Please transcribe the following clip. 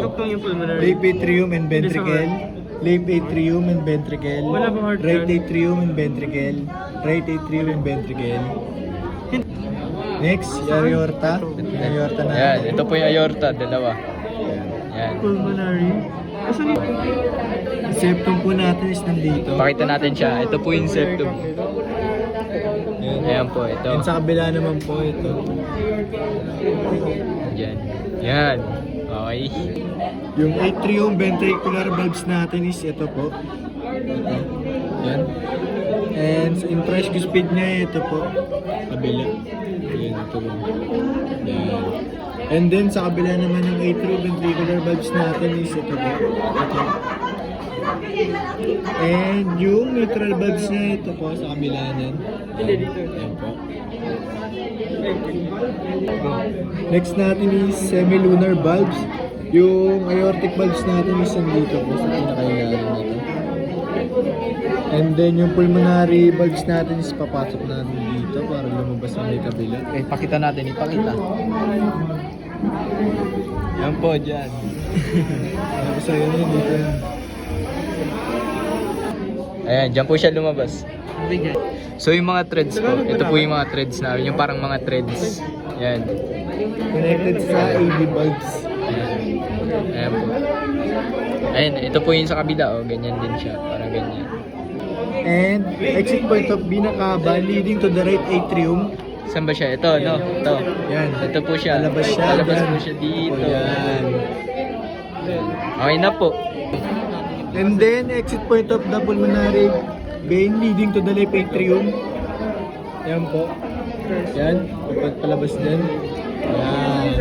Tuktong yung pulmonary. Left atrium and ventricle. Left atrium and ventricle. Wala bang heart Right dyan? atrium and ventricle. Right atrium and ventricle. Next, aorta. Aorta na. Yan, ito po yung aorta, dalawa. Yan. Pulmonary. Asan yung... Septum po natin is nandito. Pakita natin siya. Ito po yung septum. Yan. Ayan po, ito. And sa kabila naman po ito. Yan. Yan. Okay. Yung atrium ventricular valves natin is ito po. Ito. Yan. And sa intracuspid niya ito po. Kabila. Yan, ito rin. Yan. And then sa kabila naman ng atrioventricular valves natin is ito po. Ito. And yung mitral valves niya ito po sa kabila niyan. Yan po. Next natin is semilunar valves. Yung aortic valves natin is nandito po sa pinakailalim nito. And then yung pulmonary valves natin is papasok natin dito para lumabas ang may kabila. Okay, pakita natin. Ipakita. Yan po, dyan. Tapos ayun yun dito yun. Ayan, dyan po siya lumabas. So yung mga threads po, ito po yung mga threads namin, yung parang mga threads. Yan. Connected sa AV valves. Ayan. Ayan po. Ayan, ito po yung sa kabila, oh, ganyan din siya, parang ganyan. And exit point of binakaba leading to the right atrium. Saan ba siya? Ito, no? Ito. Yan. Ito po siya. Lalabas siya. Lalabas Yan. po siya dito. O, yan. Okay na po. And then exit point of the pulmonary vein leading to the left atrium. Yan po. Yan. Palabas din. Yan.